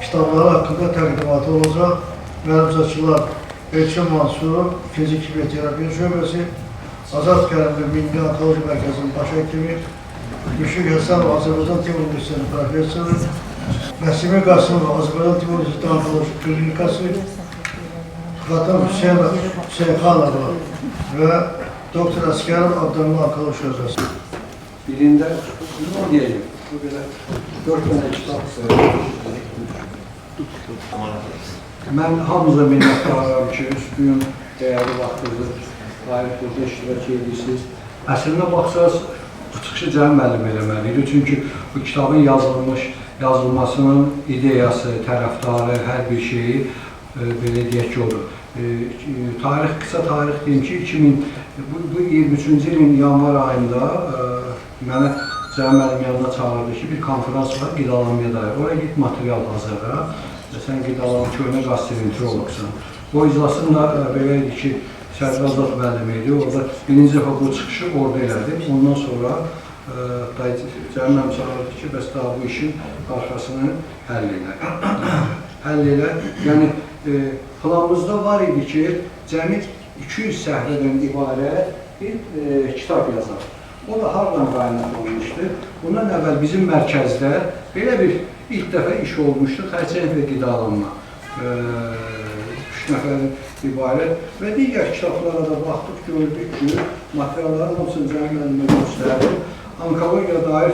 kitabları hakkında təqdimatı olacaq. Məruzəçilər Elçin Mansur, Fizik Terapiya Şöbəsi, Azad Kərimli Milli Onkoloji Mərkəzinin baş həkimi, Müşfiq Həsənov, Azərbaycan Tibb Universitetinin professoru, Nəsimi Qasımov, Azərbaycan Tibb Universitetinin Onkoloji Klinikası, Xatam Hüseynxanova və Doktor Əskərov Abdurrahman Onkoloji Şöbəsi. Birində ne diyeceğim? Bu kadar 4 tane kitap. Mən hamıza minnətdaram ki, üstün dəyərli vaxtınızı tarixdə iştirak edirsiniz. Əslində baxsaq, bu çıxışı Cəmil müəllim eləməliydi. Çünki bu kitabın yazılmasının ideyası, tərəfdarı, hər bir şeyi belə deyək ki, olur. Qısa tarix deyim ki, bu 23-cü ilin yanvar ayında mənə Cəmil müəllim yanına çağırdı ki, bir konferans var, qidalanmaya dair. Oraya git material hazırla. Sən qidalanma köhnə gastroenterologsan. O iclasın da belə idi ki, Sərdir Azad müəllim idi. Orada birinci dəfə bu çıxışı orada elədi. Ondan sonra Cəmil müəllim çağırdı ki, bəs daha bu işin arxasını həll elə. Yəni, planımızda var idi ki, cəmi 200 səhvədən ibarət bir kitab yazar. O da hardan qaynaq olmuşdu. Bundan əvvəl bizim mərkəzdə belə bir ilk dəfə iş olmuşdu, xərçəng və qidalanma. 3 nəfərin ibarət və digər kitablara da baxdıq, gördük ki, materialların hamısını Cəmil müəllimə göstərdim. Onkologiya dair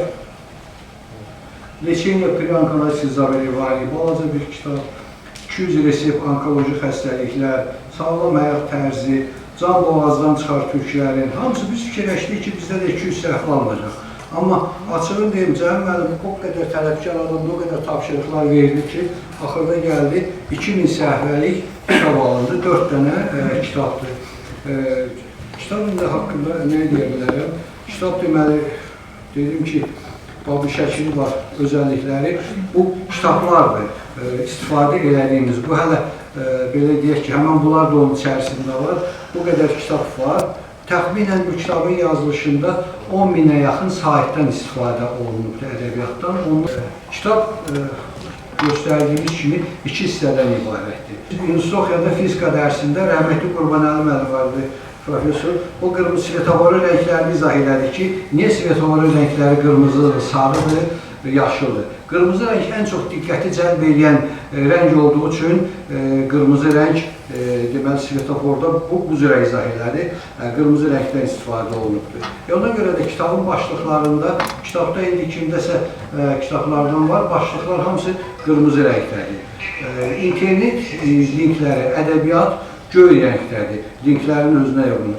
Leçeniya Pri-Onkoloji Zaveri balaca bir kitab, 200 resept onkoloji xəstəliklər, sağlam həyat tərzi, can boğazdan çıxar türklərin, hamısı biz fikirləşdik ki, bizdə də 200 səhvə alınacaq. Amma açığın deyim, Cəmil müəllim o qədər tələbkar adamda o qədər tapşırıqlar verdi ki, axırda gəldi, 2000 səhvəlik kitab alındı, 4 dənə kitabdır. Kitabın da haqqında nə deyə bilərəm? Kitab deməli, dedim ki, bu şəkili var, özəllikləri, bu kitablardır, istifadə elədiyimiz. Bu hələ belə deyək ki, həmən bunlar da onun içərisində var, bu qədər kitab var. Təxminən bu kitabın yazılışında 10.000-ə yaxın sahibdən istifadə olunubdur ədəbiyyatdan. Kitab göstərdiyimiz kimi 2 hissədən ibarətdir. İnstruksiyada fizika dərsində rəhmətli Qurbanəli müəllim vardı, profesor. O qırmızı svetoforun rənglərini izah elədi ki, niyə svetoforun rəngləri qırmızıdır, sarıdır, yaşıldır. Qırmızı rəng ən çox diqqəti cəlb edən rəng olduğu üçün qırmızı rəng deməli svetoforda bu cürə izah elədi. Qırmızı rəngdən istifadə olunubdur. Ona görə də kitabın başlıqlarında, kitabda indi kimdəsə kitablardan var, başlıqlar hamısı qırmızı rəngdədir. İnternet linkləri, ədəbiyyat göy rəngdədir. Linklərin özünə uyğun.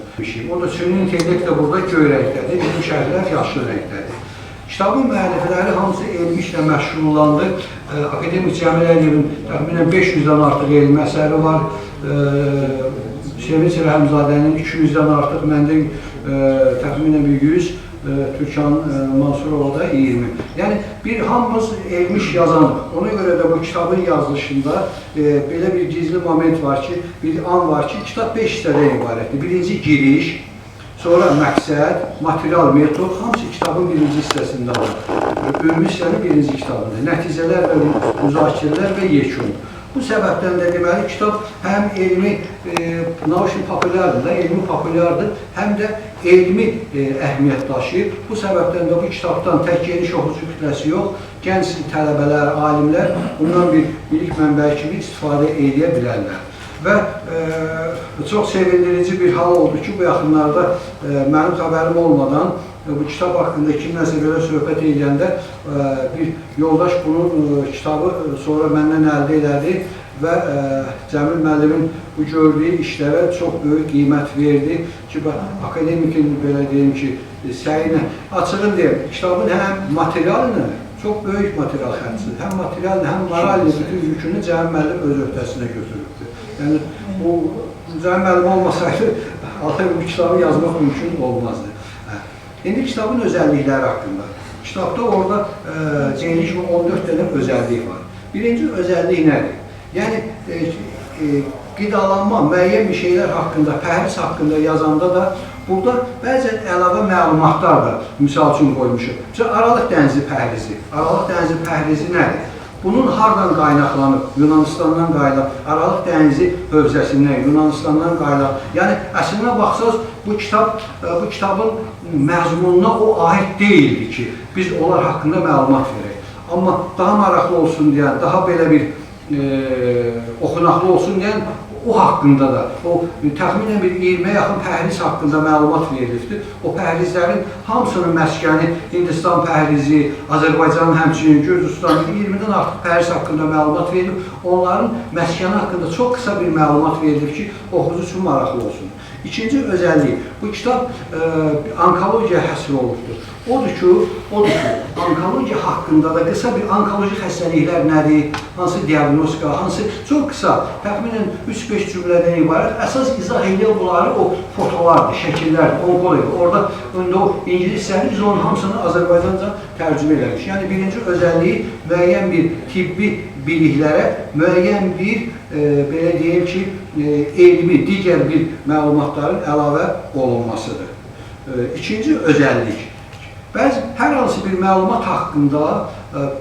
O da süni intellekt də burada göy rəngdədir, bizim şərhlər yaşlı rəngdədir. Kitabın müəllifləri hamısı elmi işlə məşğullandı. Akademik Cəmil Əliyevin təxminən 500-dən artıq elmi əsəri var. Sevinç Rəhimzadənin 200-dən artıq, məndə təxminən 100, Türkan Mansurova da 20. Yəni, bir hamımız elmi iş yazanıq. Ona görə də bu kitabın yazılışında belə bir gizli moment var ki, bir an var ki, kitab 5 hissədən ibarətdir. Birinci giriş, sonra məqsəd, material, metod, hamısı kitabın birinci hissəsində var. Ümumi hissənin birinci kitabıdır. Nəticələr və müzakirələr və yekun. Bu səbəbdən də deməli, kitab həm elmi, populyardır da, elmi populyardır, həm də elmi əhmiyyət daşıyır. Bu səbəbdən də bu kitabdan tək geniş oxucu kütləsi yox, gənc tələbələr, alimlər bundan bir bilik mənbəyi kimi istifadə edə bilərlər. Və çox sevindirici bir hal oldu ki, bu yaxınlarda mənim xəbərim olmadan bu kitab haqqında kimləsə belə söhbət edəndə bir yoldaş bunun kitabı sonra məndən əldə elədi və Cəmil müəllimin bu gördüyü işlərə çox böyük qiymət verdi ki, akademikin belə deyim ki, səyinə açığın deyim, kitabın həm materialını, çox böyük material xərcdir, həm materialını, həm moralini, bütün yükünü Cəmil müəllim öz öhdəsinə götürübdür. Yəni, bu Cəmil müəllim olmasaydı, bu kitabı yazmaq mümkün olmazdı. İndi kitabın özəllikləri haqqında. Kitabda orada geniş 14 dənə özəllik var. Birinci özəllik nədir? Yəni, qidalanma, müəyyən bir şeylər haqqında, pəhriz haqqında yazanda da burada bəzən əlavə məlumatlar da misal üçün qoymuşuq. Aralıq dənizi pəhrizi. Aralıq dənizi pəhrizi nədir? bunun hardan qaynaqlanıb, Yunanistandan qaynaq, Aralıq dənizi hövzəsindən, Yunanistandan qaynaq. Yəni əslinə baxsaq bu kitabın məzmununa o aid deyildi ki, biz onlar haqqında məlumat verək. Amma daha maraqlı olsun deyən, daha belə bir oxunaqlı olsun deyən o haqqında da, o təxminən bir 20-yə yaxın pəhriz haqqında məlumat verilibdir. O pəhrizlərin hamısının məskəni Hindistan pəhrizi, Azərbaycanın həmçinin Gürcüstanın 20-dən artıq pəhriz haqqında məlumat verilib. Onların məskəni haqqında çox qısa bir məlumat verilib ki, oxucu üçün maraqlı olsun. İkinci özəlliyi, bu kitab onkologiya həsr olunubdur. Odur ki, onkologiya haqqında da qısa bir onkoloji xəstəliklər nədir, hansı diaqnostika, hansı çox qısa, təxminən 3-5 cümlədən ibarət əsas izah edən bunları o fotolardır, şəkillərdir, onkologiya. Orada o ingilis hissəli biz onun hamısını Azərbaycanca tərcümə eləmiş. Yəni birinci özəlliyi müəyyən bir tibbi biliklərə, müəyyən bir, belə deyək ki, elmi, digər bir məlumatların əlavə olunmasıdır. İkinci özəllik. Hər hansı bir məlumat haqqında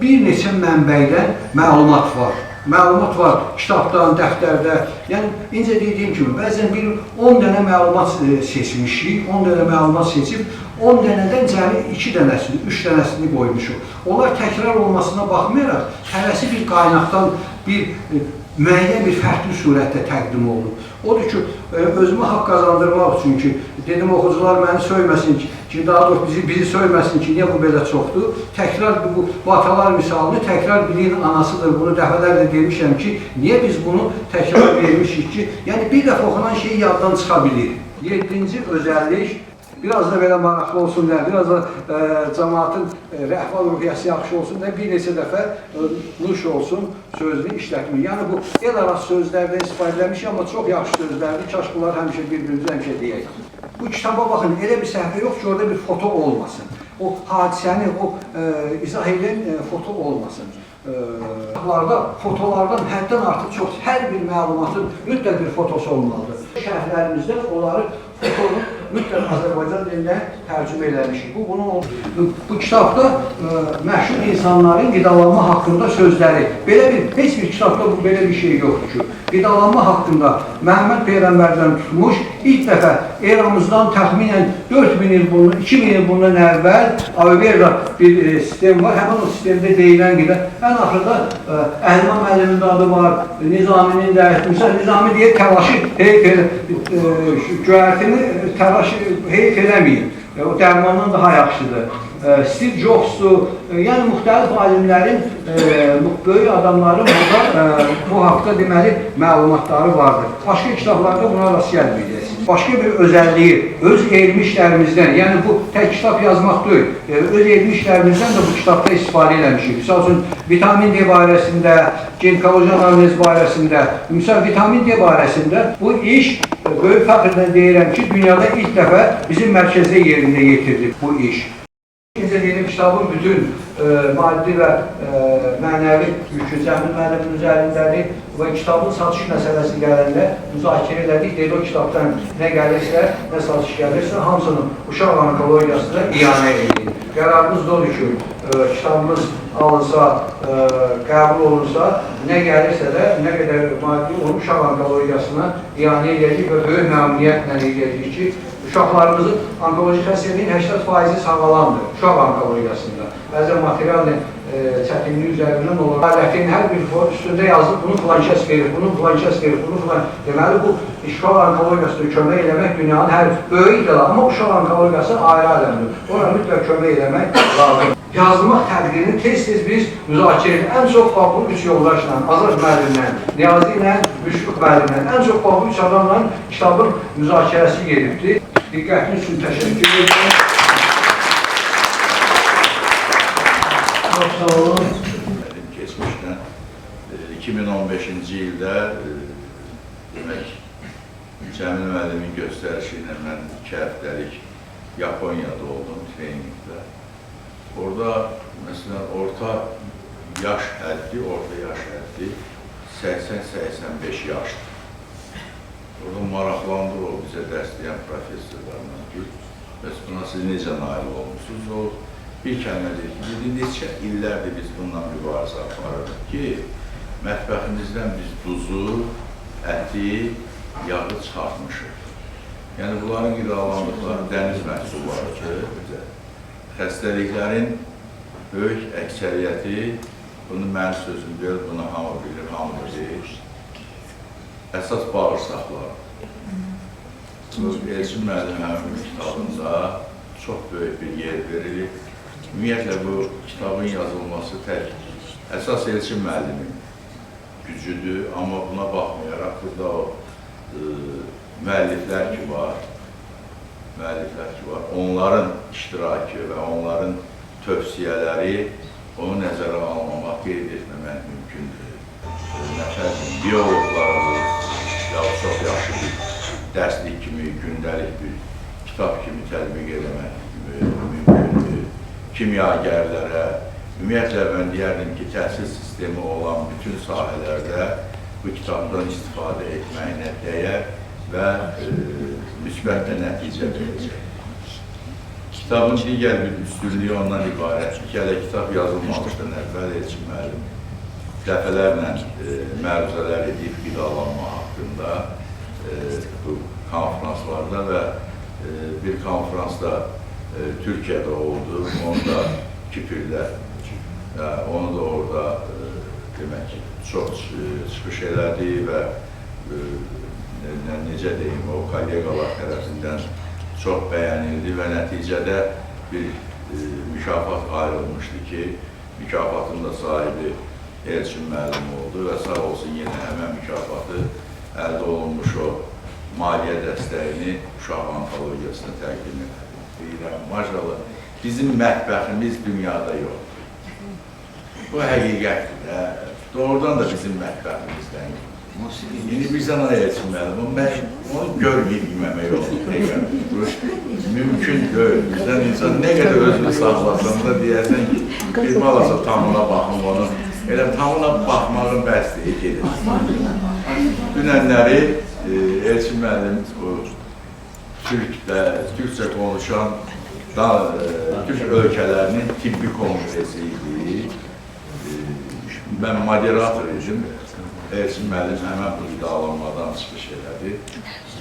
bir neçə mənbəydən məlumat var. Məlumat var kitabdan, dəftərdə. Yəni, incə dediyim kimi, bəzən bir 10 dənə məlumat seçmişik, 10 dənə məlumat seçib, 10 dənədən cəmi 2 dənəsini, 3 dənəsini qoymuşuq. Onlar təkrar olmasına baxmayaraq, hərəsi bir qaynaqdan müəyyən bir fərqli surətdə təqdim olunub. Odur ki, özümə haqq qazandırmaq üçün ki, dedim oxucular məni söyməsin ki, daha doğrusu bizi söyməsin ki, niyə bu belə çoxdur? Təkrar bu atalar misalını təkrar biliyin anasıdır. Bunu dəfələrlə demişəm ki, niyə biz bunu təkrar vermişik ki, yəni bir dəfə oxunan şey yaddan çıxa bilir. 7-ci özəllik, biraz da belə maraqlı olsun deyə, biraz da cəmaatın rəhval ruhiyyəsi yaxşı olsun deyə, bir neçə dəfə nuş olsun sözünü işlətmir. Yəni bu el arası sözlərdən istifadə edilmiş, amma çox yaxşı sözlərdir. Kaş bunlar həmişə bir-birimizə həmişə deyək. Bu kitaba baxın, elə bir səhvə yox ki, orada bir foto olmasın. O hadisəni, o izah edən foto olmasın. Fotolardan həddən artıq çox, hər bir məlumatın mütləq bir fotosu olmalıdır. Şərhlərimizdə onları fotonu mütləq Azərbaycan dilinə tərcümə eləmişik. Bu kitabda məşhur insanların qidalanma haqqında sözləri. Heç bir kitabda belə bir şey yoxdur ki, qidalanma haqqında Məhəmməd Peyğəmbərdən tutmuş, ilk dəfə eramızdan təxminən 4000 il bundan, 2000 il bundan əvvəl Ayurveda bir sistem var. Həmin o sistemdə deyilən qida. Ən axırda Əhliman müəllimin də adı var, Nizaminin də, Nizami deyək, təlaşı göyərtini təlaşı heyf eləməyin. O dərmandan daha yaxşıdır. Steve Jobs'dur, yəni müxtəlif alimlərin, böyük adamların bu haqda deməli məlumatları vardır. Başqa kitablarda buna rast gəlməyəcəksiniz. Başqa bir özəlliyi, öz elmi işlərimizdən, yəni bu tək kitab yazmaq deyil, öz elmi işlərimizdən də bu kitabda istifadə eləmişik. Misal üçün, vitamin D barəsində, ginekoloji analiz barəsində, misal vitamin D barəsində bu iş, böyük fəxrlə deyirəm ki, dünyada ilk dəfə bizim mərkəzdə yerində yetirilib bu iş. İkinci deyilib kitabın bütün maddi və mənəvi yükü Cəmil müəllimin üzərindədir və kitabın satış məsələsi gələndə müzakirə elədik, dedi o kitabdan nə gəlirsə, nə satış gəlirsə, hamısının uşaq onkologiyasında iyanə edilir. Qərarımız da odur ki, kitabımız alınsa, qəbul olunsa, nə gəlirsə də, nə qədər maddi onu uşaq onkologiyasına iyanə edəcək və böyük məmnuniyyətlə edəcək ki, uşaqlarımızın onkoloji xəstəliyin 80% sağalandır uşaq onkologiyasında. Bəzən material çətinliyi üzərindən olur. Alətin hər bir üstündə yazılıb, bunu filan kəs verir, bunu filan kəs verir, bunu filan. Deməli, bu uşaq onkologiyasında kömək eləmək dünyanın hər böyükdür, amma uşaq onkologiyası ayrı aləmdir. Ona mütləq kömək eləmək lazım. Yazılmaq tədqiqini tez-tez biz müzakirə edirik. Ən çox bu 3 yoldaşla, Azad müəllimlə, Niyazi ilə, Müşfiq müəllimlə, ən çox bu 3 adamla kitabın müzakirəsi gedibdir. Diqqətiniz üçün təşəkkür edirəm. Çox sağ olun. Keçmişdən 2015-ci ildə demək, Cəmil müəllimin göstərişi ilə mən 2 həftəlik Yaponiyada oldum treningdə. Orada, məsələn, orta yaş həddi 80-85 yaşdır. Orada maraqlandır o bizə dərs deyən professorlarla ki, bəs buna siz necə nail olmuşsunuz? O bir kəlmə deyir ki, neçə illərdir biz bundan mübarizə aparırıq ki, mətbəximizdən biz duzu, əti, yağı çıxartmışıq. Yəni, bunların qidalandıqları dəniz məhsullarıdır. Xəstəliklərin böyük əksəriyyəti, bunu mənim sözüm deyil, bunu hamı bilir, hamı bilir. Əsas bağırsaqlar. Elçin müəllim həmin kitabında çox böyük bir yer verilir. Ümumiyyətlə, bu kitabın yazılması tək əsas Elçin müəllimin gücüdür, amma buna baxmayaraq, burada o müəlliflər ki var, onların iştirakı və onların tövsiyələri onu nəzərə almamaq, qeyd etməmək mümkündür. Nəfəsin, biyologlarımız, ya çox yaxşı bir dərslik kimi, gündəlik bir kitab kimi tətbiq eləmək mümkündür. Kimyagərlərə, ümumiyyətlə mən deyərdim ki, təhsil sistemi olan bütün sahələrdə bu kitabdan istifadə etməyinə dəyər və müsbət nəticə verəcək. Kitabın digər bir üstünlüyü ondan ibarətdir ki, hələ kitab yazılmamışdan əvvəl Elçin müəllim dəfələrlə məruzələr edib qidalanma haqqında bu konferanslarda və bir konferansda Türkiyədə oldu, onu da Kipirdə, onu da orada demək ki, çox çıxış elədi və necə deyim, o kollegalar tərəfindən çox bəyənildi və nəticədə bir mükafat ayrılmışdı ki, mükafatın da sahibi Elçin müəllim oldu və sağ olsun yenə həmən mükafatı əldə olunmuş o maliyyə dəstəyini uşaq onkologiyasına təqdim edir. Deyirəm, maşallah, bizim mətbəximiz dünyada yoxdur. Bu həqiqətdir. Doğrudan da bizim mətbəximizdən yoxdur. Yeni bir zaman Elçin müəllim, onu görməyib yeməmək olur. Mümkün deyil. Bizdən insan nə qədər özünü saxlasan da deyərsən ki, bir balasa tamına baxım onu. Elə tamına baxmağın bəsliyi gedir. Dünənləri Elçin müəllim Türkçə konuşan Türk ölkələrinin tibbi kongresi idi. Mən moderator idim. Elçin müəllim həmən bu qidalanmadan çıxış elədi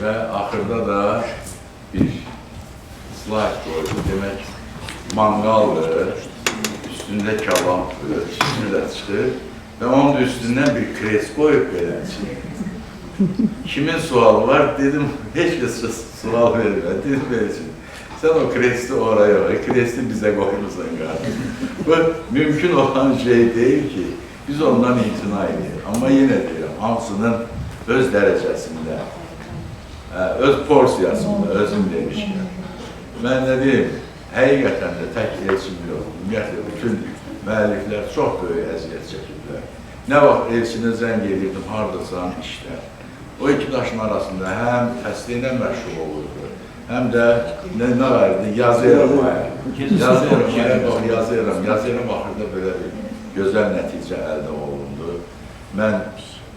və axırda da bir slayd qoydu. Demək, manqaldır, üstündə kababdır, üstündə çıxır və onun üstündən bir kres qoyub belə için. Kimin sualı var? Dedim, heç kəs sual vermə, dedim Elçin. Sən o kresti oraya var, kresti bizə qoymursan qardeşim. Bu mümkün olan şey deyil ki, biz ondan imtina edirik. Amma yenə deyirəm, hamısının öz dərəcəsində, öz porsiyasında, özüm demişkən. Mən nə deyim, həqiqətən də tək Elçin yox, ümumiyyətlə bütün müəlliflər çox böyük əziyyət çəkiblər. Nə vaxt Elçinə zəng edirdim, haradasan işlər. O iki daşın arasında həm təsdiqlə məşğul olurdu, həm də nə vardı, yazıyorum axırda belə bir gözəl nəticə əldə olundu. Mən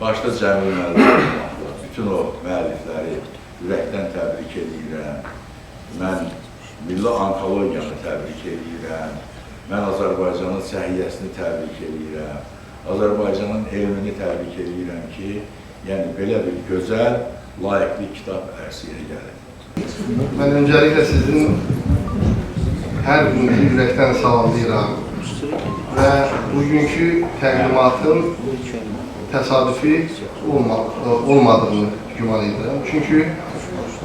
başda Cəmil müəllimə, bütün o müəllifləri ürəkdən təbrik edirəm. Mən milli onkologiyanı təbrik edirəm. Mən Azərbaycanın səhiyyəsini təbrik edirəm. Azərbaycanın elmini təbrik edirəm ki, yəni belə bir gözəl, layiqli kitab ərsiyə gəlir. Mən öncəliklə sizin hər günkü ürəkdən salamlayıram və bugünkü təqdimatın təsadüfi olmadığını güman edirəm. Çünki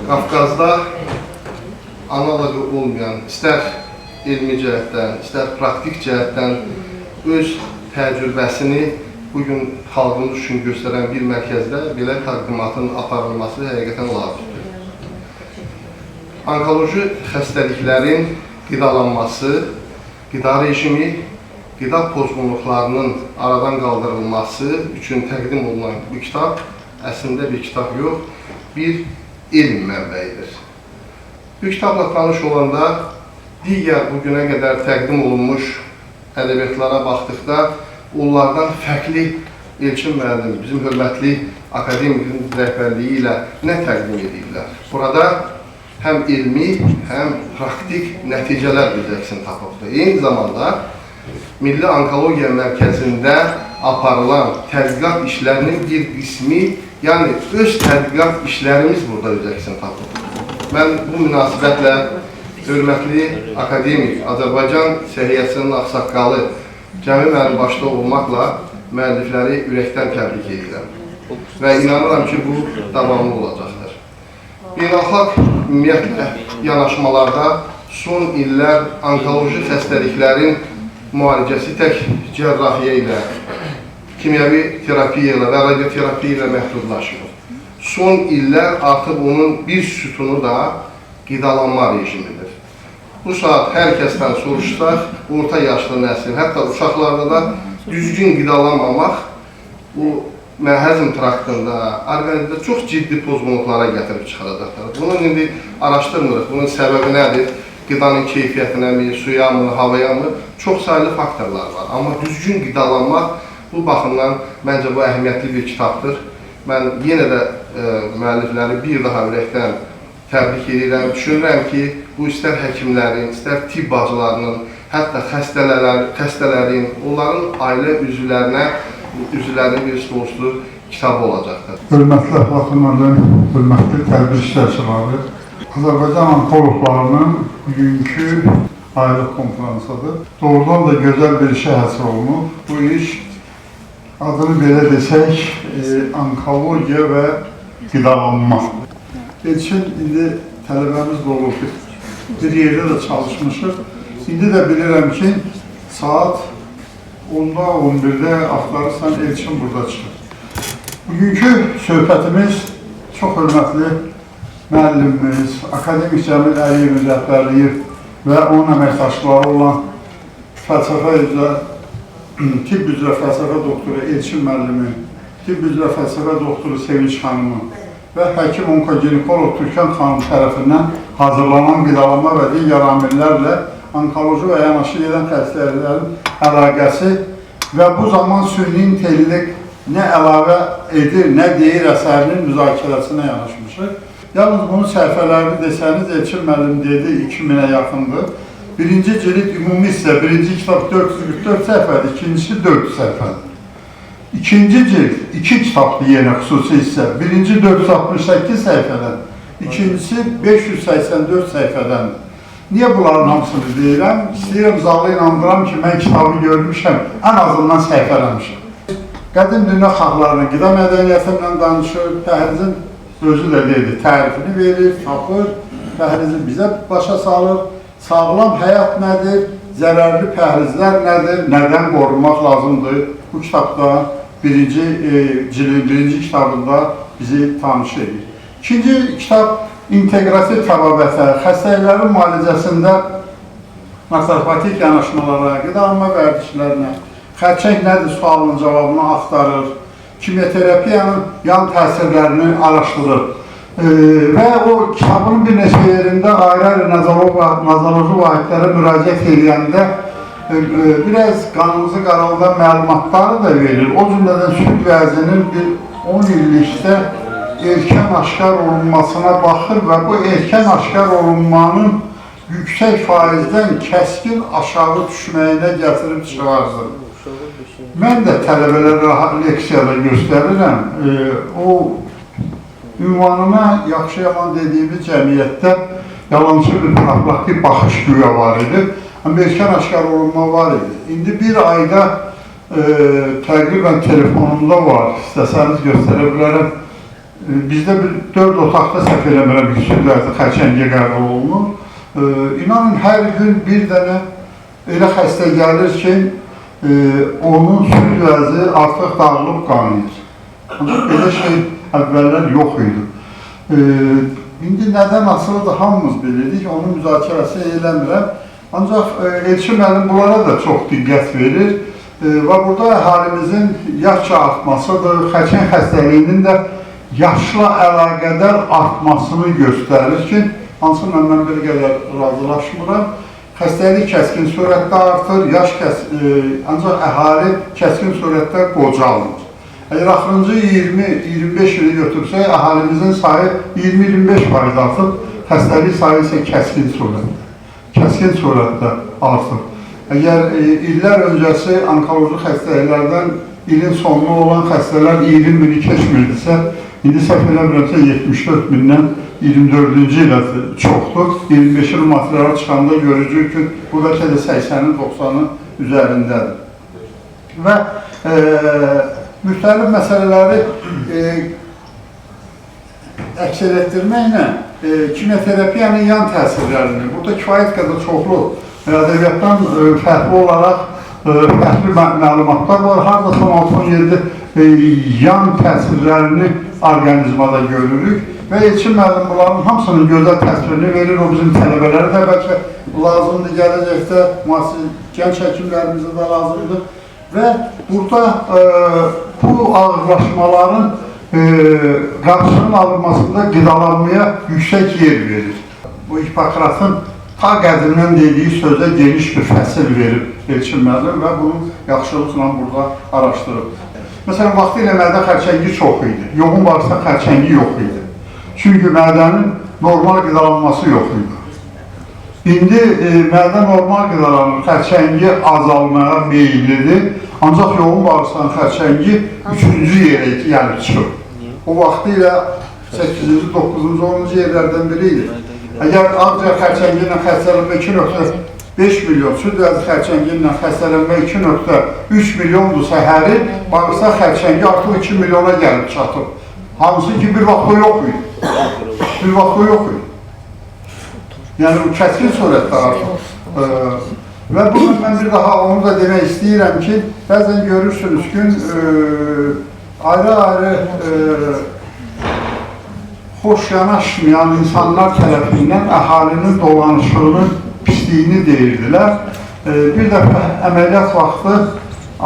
Qafqazda analoqu olmayan, istər elmi cəhətdən, istər praktik cəhətdən öz təcrübəsini bugün xalqımız üçün göstərən bir mərkəzdə belə təqdimatın aparılması həqiqətən lazımdır. Onkoloji xəstəliklərin qidalanması, qida rejimi, qida pozğunluqlarının aradan qaldırılması üçün təqdim olunan bu kitab əslində bir kitab yox, bir elm mənbəyidir. Bu kitabla tanış olanda digər bugünə qədər təqdim olunmuş ədəbiyyatlara baxdıqda onlardan fərqli Elçin müəllim, bizim hörmətli akademikin rəhbərliyi ilə nə təqdim edirlər? Burada həm ilmi, həm praktik nəticələr üzəksin tapıbdır. Eyni zamanda Milli Onkologiya Mərkəzində aparılan tədqiqat işlərinin bir qismi, yəni öz tədqiqat işlərimiz burada üzəksin tapıb. Mən bu münasibətlə hörmətli akademik, Azərbaycan səhiyyəsinin ağsaqqalı Cəmil müəllim başda olmaqla müəllifləri ürəkdən təbrik edirəm və inanıram ki, bu davamlı olacaqdır. Beynəlxalq ümumiyyətlə yanaşmalarda son illər onkoloji xəstəliklərin müalicəsi tək cərrahiyyə ilə, kimyəvi terapiya ilə və radioterapiya ilə məhdudlaşır. Son illər artıq onun bir sütunu da qidalanma rejimidir. Bu saat hər kəsdən soruşsaq, orta yaşlı nəsil, hətta uşaqlarda da düzgün qidalanmamaq bu həzm traktında, orqanizmdə çox ciddi pozğunluqlara gətirib çıxaracaqdır. Bunu indi araşdırmırıq, bunun səbəbi nədir? Qidanın keyfiyyətinə mi, suya mı, havaya mı? Çox sayılı faktorlar var. Amma düzgün qidalanmaq bu baxımdan məncə bu əhəmiyyətli bir kitabdır. Mən yenə də müəllifləri bir daha ürəkdən təbrik edirəm. Düşünürəm ki, bu istər həkimlərin, istər tibb bacılarının, hətta xəstələrin, onların ailə üzvlərinin bir stolslu kitabı olacaqdır. Hörmətli əxlaqlarının, hörmətli tədbir iştirakçıları, Azərbaycan onkologlarının bugünkü aylıq konferansıdır. Doğrudan da gözəl bir işə həsr olunub. Bu iş, adını belə desək, onkologiya və qidalanma. Elçin, indi tələbəmiz də olub, bir yerdə də çalışmışıq. İndi də bilirəm ki, saat 10-da, 11-də axtarırsan, Elçin burada çıxır. Bugünkü söhbətimiz çox hörmətli müəllimimiz, akademik Cəmil Əliyevin rəhbərliyi və onun əməkdaşları olan fəlsəfə üzrə, tibb üzrə fəlsəfə doktoru Elçin müəllimin, tibb üzrə fəlsəfə doktoru Sevinç xanımın və həkim onkoginekoloq Türkan xanım tərəfindən hazırlanan qidalanma və digər amillərlə onkoloji və yanaşı gedən xəstəliklərin əlaqəsi və bu zaman sünni intellilik nə əlavə edir, nə deyir əsərinin müzakirəsinə yanaşmışıq. Yalnız bunun səhifələrini desəniz, Elçin müəllim dedi, 2000-ə yaxındır. Birinci cilt ümumi hissə, birinci kitab 444 səhifədir, ikincisi 400 səhifədir. İkinci cilt, 2 kitabdır yenə xüsusi hissə, birinci 468 səhifədən, ikincisi 584 səhifədəndir. Niyə bunların hamısını deyirəm? İstəyirəm zalı inandıram ki, mən kitabı görmüşəm, ən azından səhifələmişəm. Qədim dünya xalqlarının qida mədəniyyətindən danışır, pəhrizin özü də dedi, tərifini verir, tapır, pəhrizi bizə başa salır, sağlam həyat nədir, zərərli pəhrizlər nədir, nədən qorunmaq lazımdır. Bu kitabda, birinci kitabında bizi tanış edir. İkinci kitab, inteqrativ təbabətə, xəstəliklərin müalicəsində masarfatik yanaşmalara, qidalanma vərdişlərinə, xərçəng nədir sualının cavabını axtarır, kimyoterapiyanın yan təsirlərini araşdırır və o kitabın bir neçə yerində ayrı-ayrı nazoloji vahidlərə müraciət edəndə biraz qanımızı qaraladan məlumatları da verir. O cümlədən süd vəzinin bir 10 illikdə erkən aşkar olunmasına baxır və bu erkən aşkar olunmanın yüksək faizdən kəskin aşağı düşməyinə gətirib çıxardır. Mən də tələbələrə leksiyada göstərirəm. O ünvanına yaxşı-yaman dediyimiz cəmiyyətdə yalançı bir profilaktik baxış güya var idi. Erkən aşkar olunma var idi. İndi bir ayda təqribən telefonumda var, istəsəniz göstərə bilərəm. Bizdə 4 otaqda səhv eləmirəm, südlərdə xərçəngə qəbul olunur. İnanın, hər gün bir dənə elə xəstə gəlir ki, onun süd vəzi artıq dağılıb qanıyır. Ancaq belə şey əvvəllər yox idi. İndi nədən asılıdır, hamımız bilirik, onun müzakirəsi eləmirəm. Ancaq Elçin müəllim bunlara da çox diqqət verir və burada əhalimizin yaşca artmasıdır, xərçəng xəstəliyinin də yaşla əlaqədar artmasını göstərir ki, hansı məndən bir qədər razılaşmıram. Xəstəlik kəskin surətdə artır, ancaq əhali kəskin surətdə qocalmır. Əgər axırıncı 20-25 ili götürsək, əhalimizin sayı 20-25% artıb, xəstəlik sayı isə kəskin surətdə artır. Əgər illər öncəsi onkoloji xəstəliklərdən ilin sonuna olan xəstələr 20 mini keçmirdisə, indi səhv eləmirəmsə 74 mindən 24-cü ilə çoxdur. 25 il materiala çıxanda görəcək ki, bu bəlkə də 80-in 90-ın üzərindədir. Və müxtəlif məsələləri əks etdirməklə kimyoterapiyanın yan təsirlərini, burada kifayət qədər çoxlu ədəbiyyatdan fərqli olaraq fərqli məlumatlar var. Hardasa 17 yan təsirlərini orqanizmada görürük və Elçin müəllim bunların hamısının gözəl təsvirini verir. O bizim tələbələri də bəlkə lazımdır, gələcəkdə müasir gənc həkimlərimizə də lazımdır. Və burada bu ağırlaşmaların qarşısının alınmasında qidalanmaya yüksək yer verir. Bu Hipokratın ta qədimdən dediyi sözə geniş bir fəsil verib Elçin müəllim və bunu yaxşılıqla burada araşdırıb. Məsələn, vaxtı ilə mədə xərçəngi çox idi, yoğun bağırsaq xərçəngi yox idi. Çünki mədənin normal qidalanması yox idi. İndi mədə normal qidalanır, xərçəngi azalmaya meyillidir, ancaq yoğun bağırsaq xərçəngi 3-cü yerə gəlib çıxır. O vaxtı ilə 8-ci, 9-cu, 10-cu yerlərdən biri idi. Əgər ağciyər xərçəngi ilə xəstələnmə 2.5 milyon, süd vəzi xərçəngi ilə xəstələnmə 2.3 milyondursa həri, bağırsaq xərçəngi artıq 2 milyona gəlib çatır. Hansı ki bir vaxt o yox idi. Bir vaxt o yox idi. Yəni bu kəskin surətdə artıq. Və bunu mən bir daha onu da demək istəyirəm ki, bəzən görürsünüz ki, ayrı-ayrı xoş yanaşmayan insanlar tərəfindən əhalinin dolanışığının pisliyini deyirdilər. Bir dəfə əməliyyat vaxtı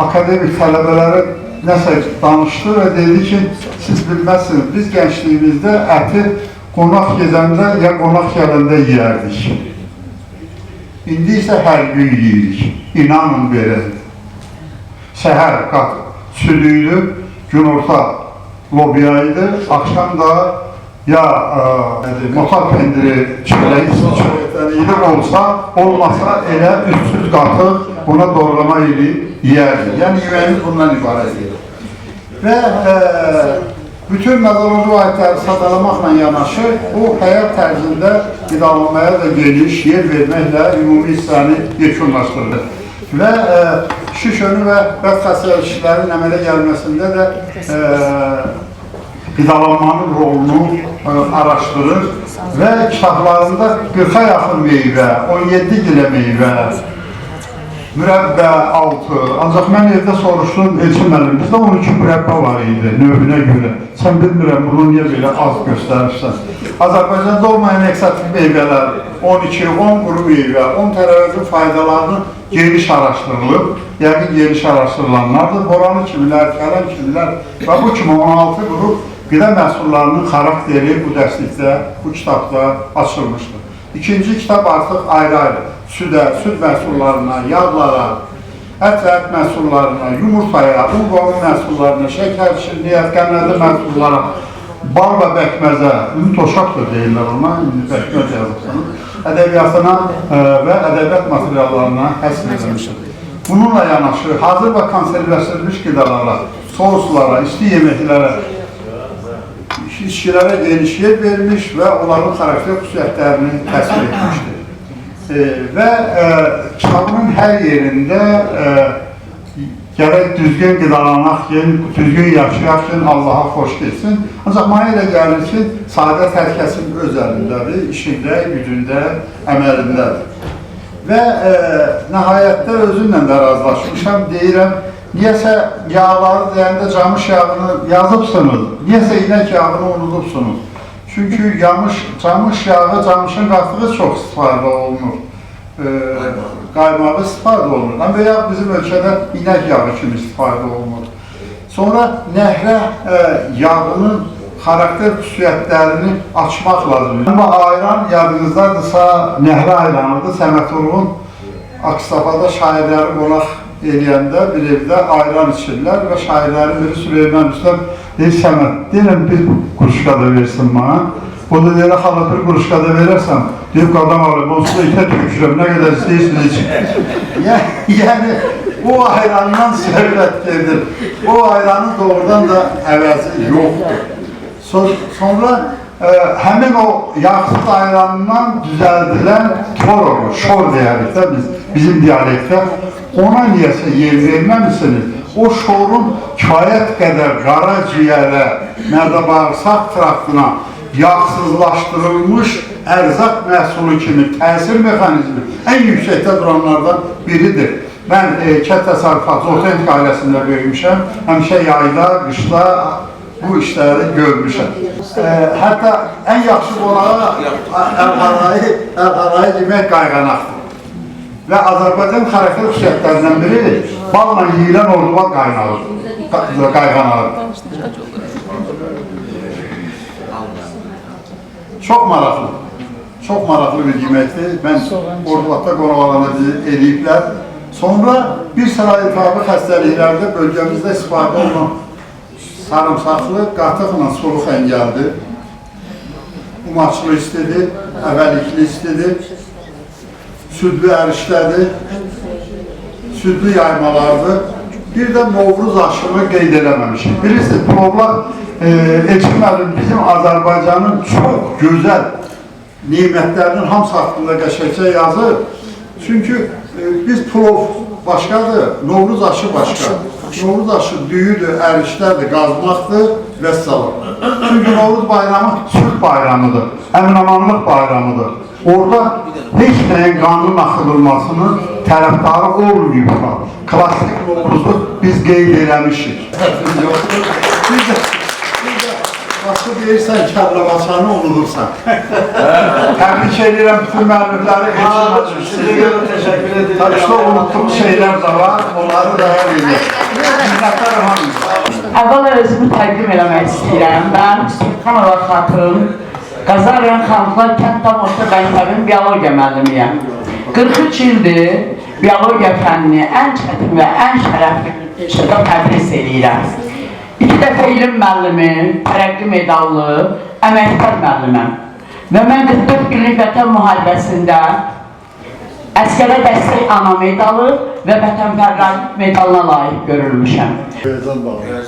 akademik tələbələrə nəsə danışdı və dedi ki, siz bilməzsiniz, biz gəncliyimizdə əti qonaq gedəndə ya qonaq gələndə yeyərdik. İndi isə hər gün yeyirik, inanın verədir. Səhər qat südüydü, günorta lobiyaydı, axşam da ya motor pendiri çörəkdən yedib olsa, olmasa elə üst-üst qatıq buna doğrama edib yeyərdik. Yəni yeməyimiz bundan ibarət edir. Və bütün metodoloji vahidləri sadalamaqla yanaşı, bu həyat tərzində qidalanmaya da geniş yer verməklə ümumi hissəni yekunlaşdırılır. Və şüşönü və bəd xəstəliklərin əmələ gəlməsində də qidalanmanın rolunu araşdırır və kitablarında 40-a yaxın meyvə, 17 gilə meyvə, mürəbbə, altı. Ancaq mən evdə soruşdum, Elçin müəllim, bizdə 12 mürəbbə var idi, növünə görə. Sən bilmirəm, bunu niyə belə az göstərirsən? Azərbaycanda olmayan eksotik meyvələr, 12-10 quru meyvə, 10 tərəvəzin faydalarını geniş araşdırılıb, yəqin geniş araşdırılanlardır. Boranı kimilər, kələm kimilər və bu kimi 16 qrup qida məhsullarının xarakteri bu dərslikdə, bu kitabda açılmışdır. İkinci kitab artıq ayrı-ayrı. Südə, süd məhsullarına, yağlara, ət və ət məhsullarına, yumurtaya, un və un məhsullarına, şəkər, şirniyyət, qəmləli məhsullara, bal və bəkməzə, ümid oşaq da deyirlər ona, indi bəkməz yazıbsınız, ədəbiyyatına və ədəbiyyat materiallarına həsr edilmişdir. Bununla yanaşı, hazır və konservləşdirilmiş qidalara, soslara, isti yeməklərə, içkilərə geniş yer vermiş və onların xarakter xüsusiyyətlərini təsvir etmişdir. Və kitabının hər yerində gərək düzgün qidalanaq ki, düzgün yaşayaq ki, Allaha xoş getsin. Ancaq mənə elə gəlir ki, sadət hər kəsin öz əlindədir, işində, gücündə, əməlindədir. Və nəhayətdə özümlə də razılaşmışam, deyirəm, niyəsə yağları deyəndə camış yağını yazıbsınız, niyəsə inək yağını unudubsunuz. Çünki camış yağı, camışın qatığı çox istifadə olunur, qaymağı istifadə olunur. Və ya bizim ölkədə inək yağı kimi istifadə olunur. Sonra nəhrə yağının xarakter xüsusiyyətlərini açmaq lazımdır. Amma ayran yadınızdadırsa, nəhrə ayranıdır. Səməd Urğun Aksafada şairləri qonaq eləyəndə bir evdə ayran içirlər və şairlərin biri Süleyman Üstad deyir, Səməd, deyirəm bir quruşqa da versin bana. O da deyir, xala bir quruşkada verərsən, deyib qadam alıb, olsun da itə tökürəm, nə qədər istəyirsiniz için. Yəni, o ayrandan söhbət gedir. O ayranın doğrudan da əvəzi yoxdur. Sonra həmin o yağsız ayranından düzəldilən tor olur, şor deyirik də bizim dialektdə. Ona niyəsə yer verməmisiniz, o şorun kifayət qədər qaraciyərə, mərdə-bağırsaq traktına yağsızlaşdırılmış ərzaq məhsulu kimi təsir mexanizmi ən yüksəkdə duranlardan biridir. Mən kənd təsərrüfatı otentik ailəsində böyümüşəm, həmişə yayda, qışda bu işləri görmüşəm. Hətta ən yaxşı qonağa əlxarayı demək qayğanaqdır. Və Azərbaycan xarakter xüsusiyyətlərindən biri balla yiyilən orduvat qayğanağı. Çox maraqlı bir yeməkdir. Mən orduvatda qonaqlarına eləyiblər. Sonra bir sıra iltihabi xəstəliklərdə bölgəmizdə istifadə olunan sarımsaqlı, qatıqla soluq əngəldir. Umaçlı istidir, əvəlikli istidir, südlü ərişdədir, südlü yaymalardır. Bir də Novruz aşımı qeyd eləməmişik. Bilirsiniz, plovlar Elçin müəllim bizim Azərbaycanın çox gözəl nimətlərinin hamısı haqqında qəşəngcə yazır. Çünki biz plov başqadır, Novruz aşı başqa. Novruz aşı düyüdür, ərişdədir, qazmaqdır və salam. Çünki Novruz bayramı sülh bayramıdır, əmin-amanlıq bayramıdır. Orada heç nəyin qanun axıdılmasının tərəfdarı olmayıblar. Klasik Novruzu biz qeyd eləmişik. Biz də başqa deyirsən, kərləbaçanı unudursan. Təbrik edirəm bütün müəllimləri. Sizə görə təşəkkür edirəm. Tabii ki, unutduğum şeylər də var, onları da edir. Minnətdarım hamınız. Əvvəla özümü təqdim eləmək istəyirəm. Mən Sultanova xatun, Qazaryan Xalqlar Kənd Tam Orta Məktəbin biologiya müəllimiyəm. 43 ildir biologiya fənnini ən çətin və ən şərəfli şəkildə tədris edirəm. 2 dəfə ilim müəllimi, tərəqqi medallı, əməkdar müəlliməm. Və mən 44 günlük vətən müharibəsində əskərə dəstək ana medalı və vətənpərvərlik medalına layiq görülmüşəm.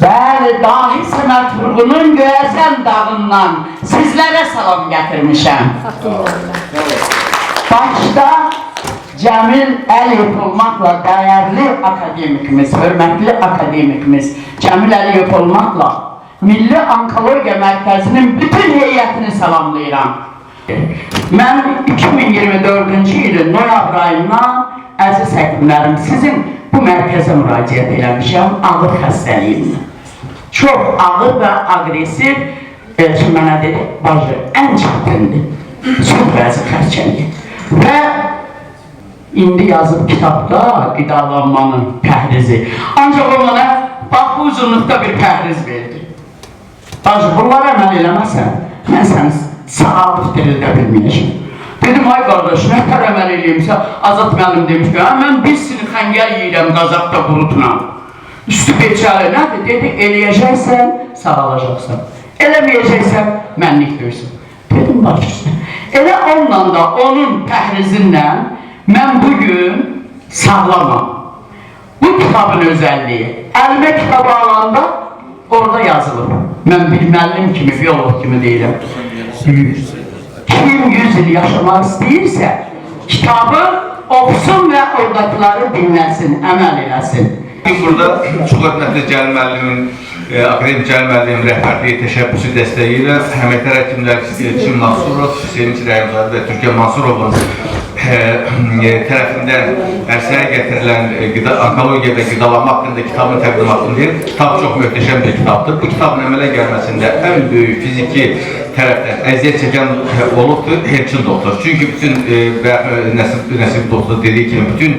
Bəli, dahi Səməd Vurğunun Göyəzən dağından sizlərə salam gətirmişəm. Başda Cəmil Əliyev olmaqla dəyərli akademikimiz, hörmətli akademikimiz Cəmil Əliyev olmaqla Milli Onkologiya Mərkəzinin bütün heyətini salamlayıram. Mən 2024-cü ilin noyabr ayından əziz həkimlərim sizin bu mərkəzə müraciət eləmişəm ağır xəstəliyimlə. Çox ağır və agresiv, Elçin mənə dedi, bacı, ən çətindir, çox vəzi xərçəngi. Və indi yazıb kitabda qidalanmanın pəhrizi. Ancaq o mənə bax bu uzunluqda bir pəhriz verdi. Bacı, bunlara əməl eləməsən, mən səni sağalıq dildə bilməyəcəm. Dedim, ay qardaş, nə tər əməl eləyimsə, Azad müəllim demiş ki, mən bir sini xəngəl yiyirəm qazaqda qurutla. Üstü beçəli nədir? Dedi, eləyəcəksən, sağalacaqsan. Eləməyəcəksən, mənlik döysün. Dedim, bacısı, elə onunla da, onun pəhrizinlə mən bugün sağlamam. Bu kitabın özəlliyi, əlimə kitabı alanda orada yazılır. Mən bir müəllim kimi, biyolog kimi deyirəm. Kim 100 il yaşamaq istəyirsə, kitabı oxusun və oradakiləri dinləsin, əməl eləsin. Burada çox hörmətli Cəlil müəllimin, akademik Cəlil müəllimin rəhbərliyi təşəbbüsü dəstəyi ilə həməkdar həkimlər Elçin Mansurov, Hüseyin Rəhimzadə və Türkiyə Mansurovun tərəfindən ərsəyə gətirilən onkologiya və qidalanma haqqında kitabın təqdimatını kitab çox möhtəşəm bir kitabdır. Bu kitabın əmələ gəlməsində ən böyük fiziki tərəfdən əziyyət çəkən olubdur Elçin doktor. Çünki bütün Nəsib doktor dediyi kimi bütün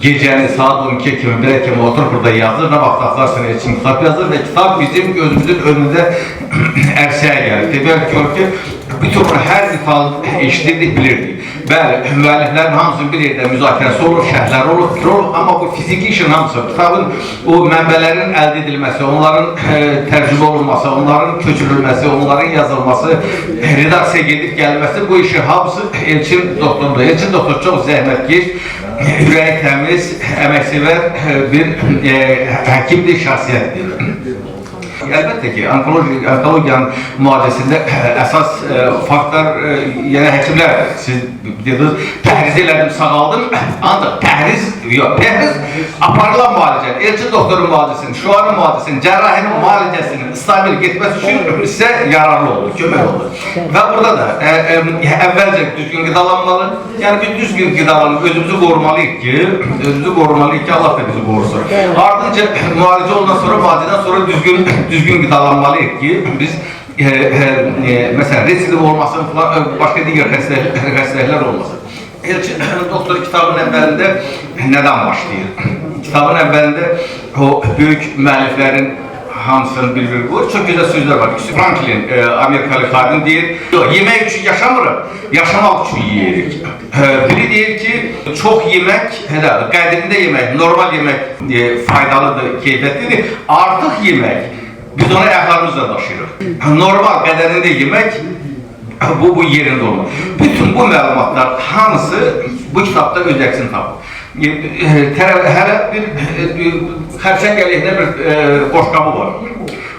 gecəni saat 12 kimi, 1 kimi oturub burada yazır, nə vaxt axlarsan Elçin kitab yazır və kitab bizim gözümüzün önündə ərsəyə gəlir. Demək ki, bütün bunu hər defa eşidirdik, bilirdik. Bəli, müəlliflərin hamısı bir yerdə müzakirəsi olur, şərhləri olur, amma bu fiziki işin hamısı, kitabın o mənbələrin əldə edilməsi, onların tərcümə olunması, onların köçürülməsi, onların yazılması, redaksiya gedib gəlməsi, bu işi hamısı Elçin doktordur. Elçin doktor çox zəhmətkeş, ürəyi təmiz, əməksevər bir həkimdir, şəxsiyyətdir. Əlbəttə ki, onkologiyanın müalicəsində əsas faktor, yəni həkimlər, siz dediniz, təhriz elədim, sağaldım, ancaq təhriz aparılan müalicənin, Elçin doktorun müalicəsinin, şuarın müalicəsinin, cərrahinin müalicəsinin stabil getməsi üçün sizə yararlı olur, kömək olur. Və burada da əvvəlcə düzgün qidalanmalı, yəni biz düzgün qidalanıb özümüzü qorumalıyıq ki, Allah da bizi qorursun. Ardınca müalicə ondan sonra, müalicədən sonra düzgün qidalanmalıyıq ki, biz məsələn, residif olmasın, başqa digər xəstəliklər olmasın. Elçin doktor kitabın əvvəlində nədən başlayır? Kitabın əvvəlində o böyük müəlliflərin hamısını bir-bir qoyur. Çox gözəl sözlər var. Franklin, Amerikalı xadim deyir, yemək üçün yaşamırıq, yaşamaq üçün yeyirik. Biri deyir ki, çox yemək, qədrində yemək, normal yemək faydalıdır, keyfiyyətlidir. Artıq yemək, biz onu əxlarımızla daşıyırıq. Normal qədərində yemək, bu yerində olmalı. Bütün bu məlumatlar hamısı bu kitabda öz əksini tapır. Hələ bir xərçəng əleyhinə bir boşqabı var.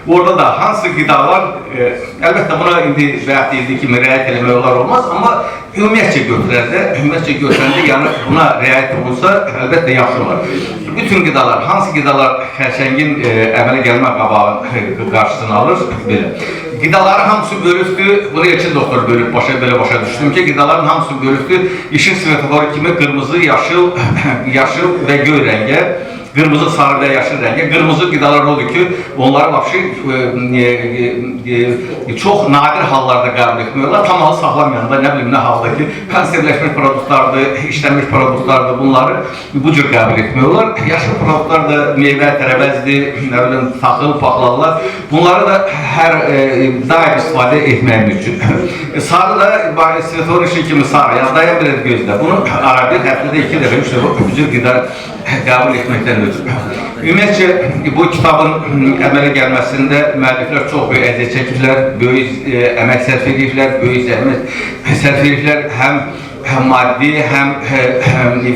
Orada da hansı qidalar, əlbəttə buna indi vəqt deyildi ki, riayət eləmək olar olmaz, amma ümumiyyətcə götürəndə, yəni buna riayət olunsa, əlbəttə yaxşı olar. Bütün qidalar, hansı qidalar xərçəngin əmələ gəlmə qabağın qarşısını alır, belə. Qidaların hamısı bölükdür, bunu Elçin doktor bölüb belə başa düşdüm ki, qidaların hamısı bölükdür, işin svetoforu kimi qırmızı, yaşıl və göy rəngə, qırmızı, sarı və yaşıl rəngə. Qırmızı qidalar odur ki, onları çox nadir hallarda qəbul etmiyorlar. Tam halı saxlamayanda, nə bilim, nə halda ki, konservləşmiş produktlardır, işlənmiş produktlardır, bunları bu cür qəbul etmiyorlar. Yaşıl produktlar da meyvə, tərəvəzdir, nə bilim, taxıl, paxlallar. Bunları da hər daim istifadə etməyimiz üçün. Sarı da, svetofor işi kimi sarı, yəni dayan bir gözlə. Bunu ara bir həftədə 2 dəfə, 3 dəfə bu cür qida qəbul etməkdən ötürü. Ümumiyyətcə, bu kitabın əmələ gəlməsində müəlliflər çox böyük əziyyət çəkiblər, böyük əmək sərf ediblər, böyük zəhmət sərf ediblər, həm maddi, həm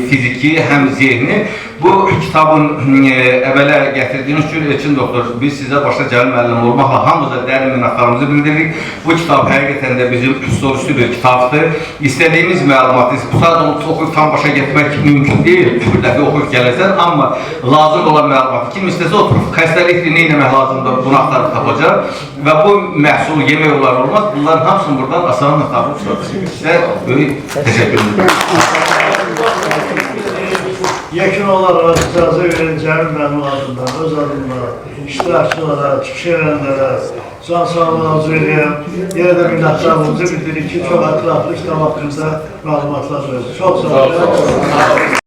fiziki, həm zehni. Bu kitabın əmələ gətirdiyiniz üçün Elçin doktor, biz sizə başda Cəlil müəllim olmaqla hamımıza dərin minnətlarımızı bildiririk. Bu kitab həqiqətən də bizim sorusu bir kitabdır. İstədiyimiz məlumatı, bu sadəcə onu oxuyub tam başa getmək mümkün deyil. Bir dəfə oxuyub gələcək, amma lazım olan məlumatı kim istəsə oturub, xəstəlikli nə etmək lazımdır, bunu axtarıb tapacaq və bu məhsul yemək olar olmaz. Bunların hamısını buradan asanlıqla tapıb çıxacaq. Sizə böyük təşəkkür edirəm. Yekun olaraq icazə verin Cəmil mənim adımdan, öz adımdan, iştirakçılara, çıxış edənlərə, can sağlığı arzu edirəm. Yenə də minnətdarlığımızı bildiririk ki, çox ətraflı kitab haqqında məlumatlar verir. Çox sağ olun.